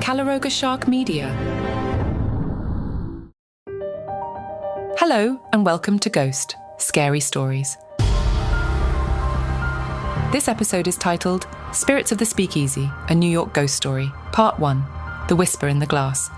Calaroga Shark Media. Hello and welcome to Ghost, Scary Stories. This episode is titled Spirits of the Speakeasy, a New York Ghost Story, Part 1, The Whisper in the Glass.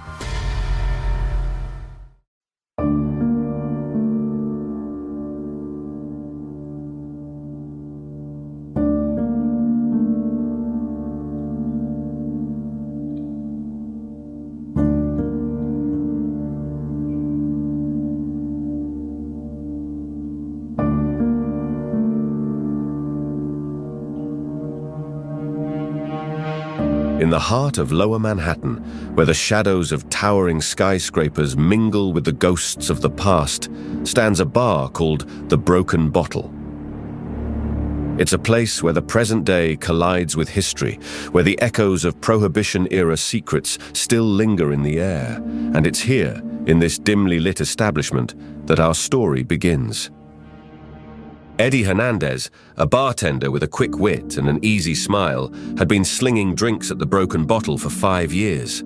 In the heart of Lower Manhattan, where the shadows of towering skyscrapers mingle with the ghosts of the past, stands a bar called the Broken Bottle. It's a place where the present day collides with history, where the echoes of Prohibition-era secrets still linger in the air, and it's here, in this dimly lit establishment, that our story begins. Eddie Hernandez, a bartender with a quick wit and an easy smile, had been slinging drinks at the Broken Bottle for 5 years.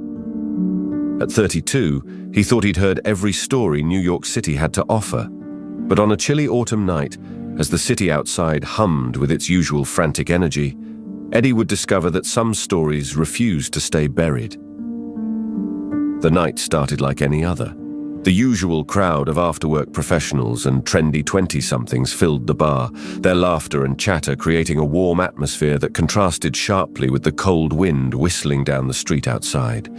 At 32, he thought he'd heard every story New York City had to offer. But on a chilly autumn night, as the city outside hummed with its usual frantic energy, Eddie would discover that some stories refused to stay buried. The night started like any other. The usual crowd of after-work professionals and trendy 20-somethings filled the bar, their laughter and chatter creating a warm atmosphere that contrasted sharply with the cold wind whistling down the street outside.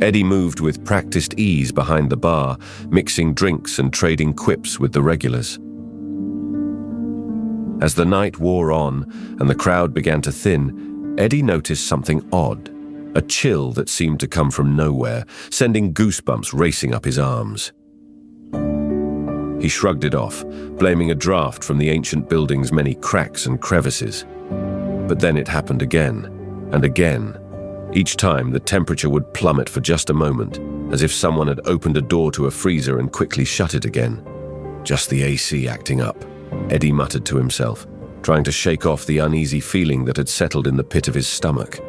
Eddie moved with practiced ease behind the bar, mixing drinks and trading quips with the regulars. As the night wore on and the crowd began to thin, Eddie noticed something odd, a chill that seemed to come from nowhere, sending goosebumps racing up his arms. He shrugged it off, blaming a draft from the ancient building's many cracks and crevices. But then it happened again, and again. Each time the temperature would plummet for just a moment, as if someone had opened a door to a freezer and quickly shut it again. Just the AC acting up, Eddie muttered to himself, trying to shake off the uneasy feeling that had settled in the pit of his stomach.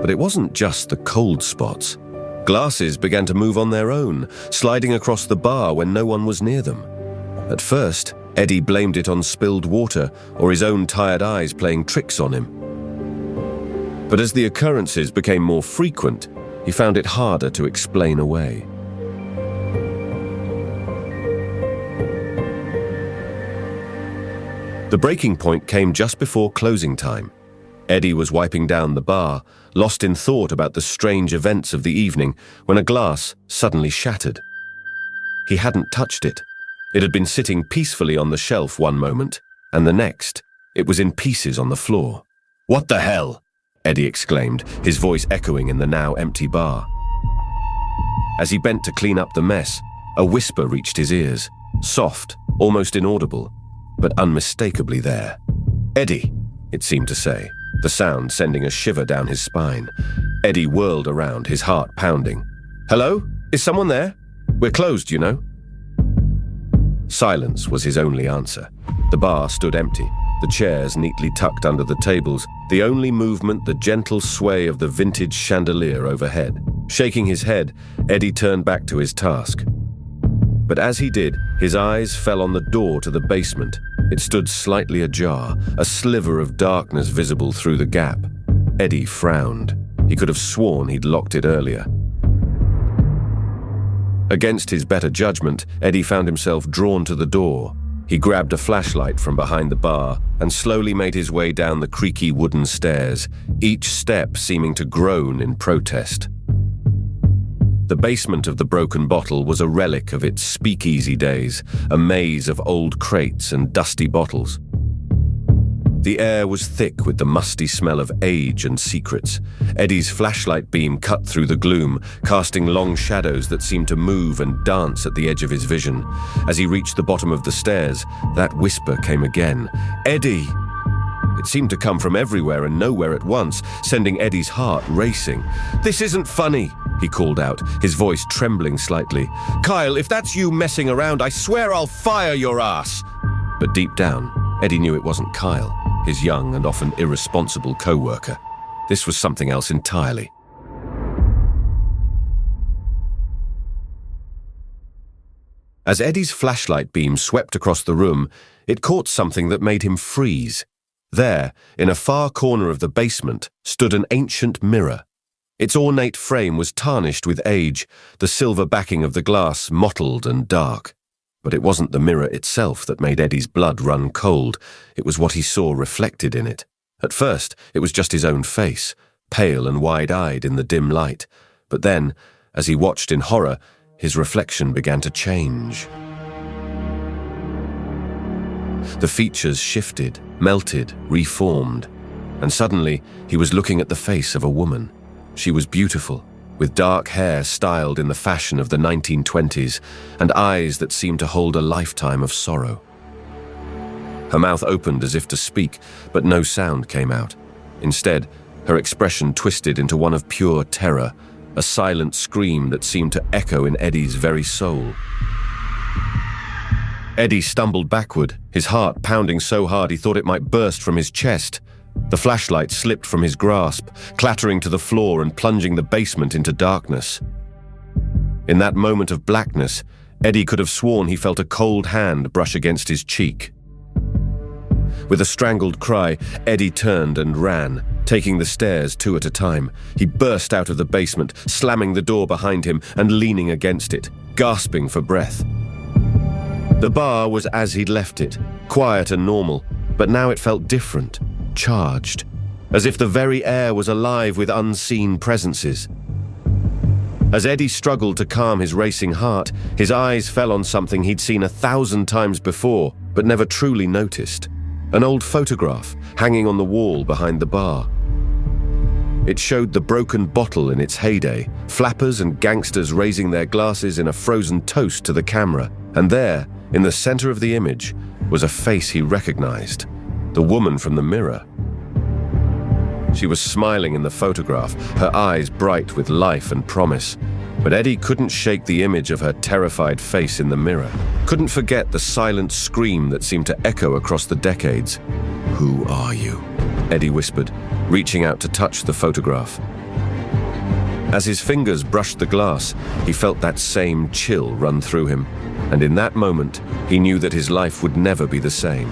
But it wasn't just the cold spots. Glasses began to move on their own, sliding across the bar when no one was near them. At first, Eddie blamed it on spilled water or his own tired eyes playing tricks on him. But as the occurrences became more frequent, he found it harder to explain away. The breaking point came just before closing time. Eddie was wiping down the bar, lost in thought about the strange events of the evening, when a glass suddenly shattered. He hadn't touched it. It had been sitting peacefully on the shelf one moment, and the next, it was in pieces on the floor. "What the hell?" Eddie exclaimed, his voice echoing in the now empty bar. As he bent to clean up the mess, a whisper reached his ears, soft, almost inaudible, but unmistakably there. "Eddie," it seemed to say, the sound sending a shiver down his spine. Eddie whirled around, his heart pounding. "Hello? Is someone there? We're closed, you know." Silence was his only answer. The bar stood empty, the chairs neatly tucked under the tables, the only movement the gentle sway of the vintage chandelier overhead. Shaking his head, Eddie turned back to his task. But as he did, his eyes fell on the door to the basement. It stood slightly ajar, a sliver of darkness visible through the gap. Eddie frowned. He could have sworn he'd locked it earlier. Against his better judgment, Eddie found himself drawn to the door. He grabbed a flashlight from behind the bar and slowly made his way down the creaky wooden stairs, each step seeming to groan in protest. The basement of the Broken Bottle was a relic of its speakeasy days, a maze of old crates and dusty bottles. The air was thick with the musty smell of age and secrets. Eddie's flashlight beam cut through the gloom, casting long shadows that seemed to move and dance at the edge of his vision. As he reached the bottom of the stairs, that whisper came again. "Eddie!" It seemed to come from everywhere and nowhere at once, sending Eddie's heart racing. "This isn't funny," he called out, his voice trembling slightly. "Kyle, if that's you messing around, I swear I'll fire your ass!" But deep down, Eddie knew it wasn't Kyle, his young and often irresponsible co-worker. This was something else entirely. As Eddie's flashlight beam swept across the room, it caught something that made him freeze. There, in a far corner of the basement, stood an ancient mirror. Its ornate frame was tarnished with age, the silver backing of the glass mottled and dark. But it wasn't the mirror itself that made Eddie's blood run cold. It was what he saw reflected in it. At first, it was just his own face, pale and wide-eyed in the dim light. But then, as he watched in horror, his reflection began to change. The features shifted, melted, reformed, and suddenly he was looking at the face of a woman. She was beautiful, with dark hair styled in the fashion of the 1920s and eyes that seemed to hold a lifetime of sorrow. Her mouth opened as if to speak, but no sound came out. Instead, her expression twisted into one of pure terror, a silent scream that seemed to echo in Eddie's very soul. Eddie stumbled backward, his heart pounding so hard he thought it might burst from his chest. The flashlight slipped from his grasp, clattering to the floor and plunging the basement into darkness. In that moment of blackness, Eddie could have sworn he felt a cold hand brush against his cheek. With a strangled cry, Eddie turned and ran, taking the stairs 2 at a time. He burst out of the basement, slamming the door behind him and leaning against it, gasping for breath. The bar was as he'd left it, quiet and normal, but now it felt different, charged, as if the very air was alive with unseen presences. As Eddie struggled to calm his racing heart, his eyes fell on something he'd seen 1,000 times before, but never truly noticed. An old photograph hanging on the wall behind the bar. It showed the broken bottle in its heyday, flappers and gangsters raising their glasses in a frozen toast to the camera, and there, in the center of the image, was a face he recognized, the woman from the mirror. She was smiling in the photograph, her eyes bright with life and promise. But Eddie couldn't shake the image of her terrified face in the mirror, couldn't forget the silent scream that seemed to echo across the decades. "Who are you?" Eddie whispered, reaching out to touch the photograph. As his fingers brushed the glass, he felt that same chill run through him, and in that moment, he knew that his life would never be the same.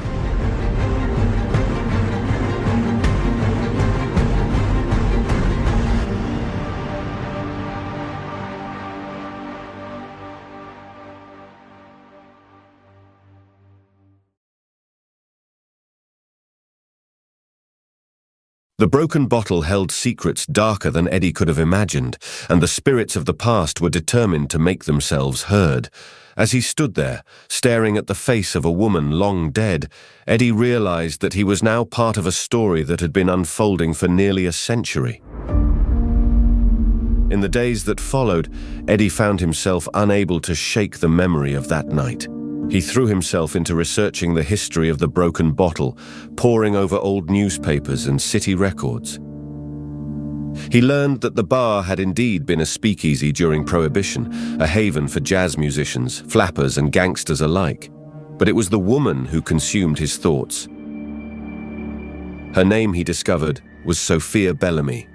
The broken bottle held secrets darker than Eddie could have imagined, and the spirits of the past were determined to make themselves heard. As he stood there, staring at the face of a woman long dead, Eddie realized that he was now part of a story that had been unfolding for nearly a century. In the days that followed, Eddie found himself unable to shake the memory of that night. He threw himself into researching the history of the broken bottle, poring over old newspapers and city records. He learned that the bar had indeed been a speakeasy during Prohibition, a haven for jazz musicians, flappers and gangsters alike. But it was the woman who consumed his thoughts. Her name, he discovered, was Sophia Bellamy.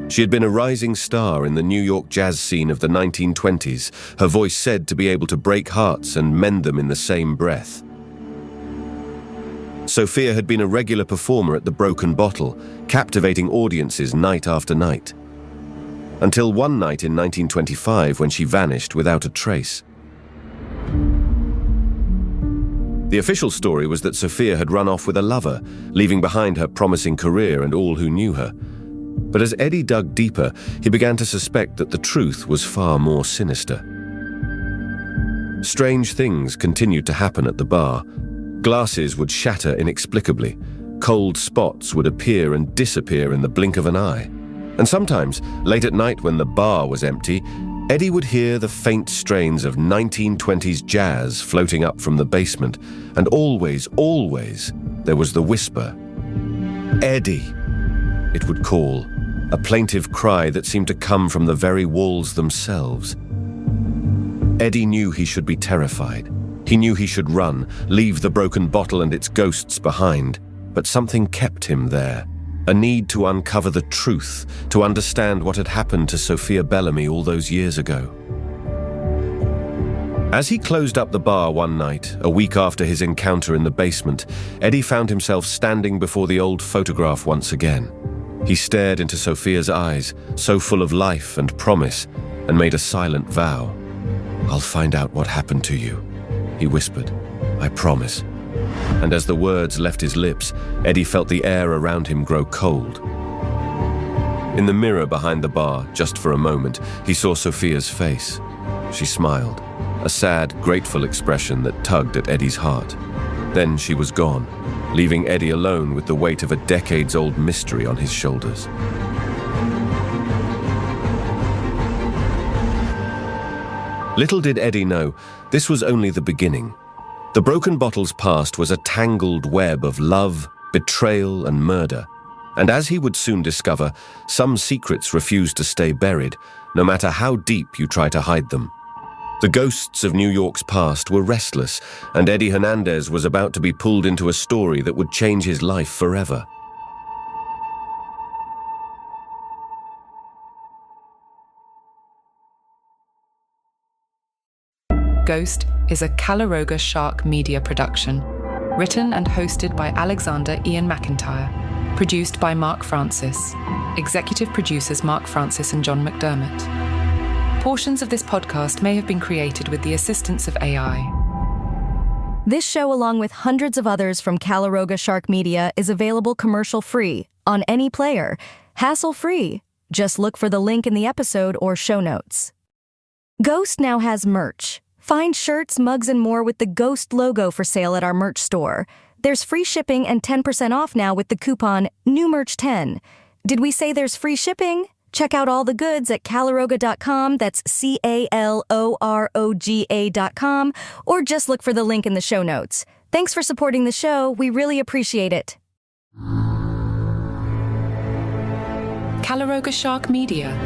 She had been a rising star in the New York jazz scene of the 1920s, her voice said to be able to break hearts and mend them in the same breath. Sophia had been a regular performer at the Broken Bottle, captivating audiences night after night. Until one night in 1925 when she vanished without a trace. The official story was that Sophia had run off with a lover, leaving behind her promising career and all who knew her. But as Eddie dug deeper, he began to suspect that the truth was far more sinister. Strange things continued to happen at the bar. Glasses would shatter inexplicably. Cold spots would appear and disappear in the blink of an eye. And sometimes, late at night when the bar was empty, Eddie would hear the faint strains of 1920s jazz floating up from the basement, and always, there was the whisper. "Eddie!" it would call, a plaintive cry that seemed to come from the very walls themselves. Eddie knew he should be terrified. He knew he should run, leave the broken bottle and its ghosts behind, but something kept him there. A need to uncover the truth, to understand what had happened to Sophia Bellamy all those years ago. As he closed up the bar one night, a week after his encounter in the basement, Eddie found himself standing before the old photograph once again. He stared into Sophia's eyes, so full of life and promise, and made a silent vow. "I'll find out what happened to you," he whispered. "I promise." And as the words left his lips, Eddie felt the air around him grow cold. In the mirror behind the bar, just for a moment, he saw Sophia's face. She smiled, a sad, grateful expression that tugged at Eddie's heart. Then she was gone, leaving Eddie alone with the weight of a decades-old mystery on his shoulders. Little did Eddie know, this was only the beginning. The Broken Bottle's past was a tangled web of love, betrayal, and murder. And as he would soon discover, some secrets refuse to stay buried, no matter how deep you try to hide them. The ghosts of New York's past were restless, and Eddie Hernandez was about to be pulled into a story that would change his life forever. Ghost is a Calaroga Shark Media production, written and hosted by Alexander Ian McIntyre, produced by Mark Francis, executive producers Mark Francis and John McDermott. Portions of this podcast may have been created with the assistance of AI. This show, along with hundreds of others from Calaroga Shark Media, is available commercial-free on any player, hassle-free. Just look for the link in the episode or show notes. Ghost now has merch. Find shirts, mugs, and more with the Ghost logo for sale at our merch store. There's free shipping and 10% off now with the coupon NEWMERCH10. Did we say there's free shipping? Check out all the goods at calaroga.com, that's CALOROGA.com, or just look for the link in the show notes. Thanks for supporting the show, we really appreciate it. Calaroga Shark Media.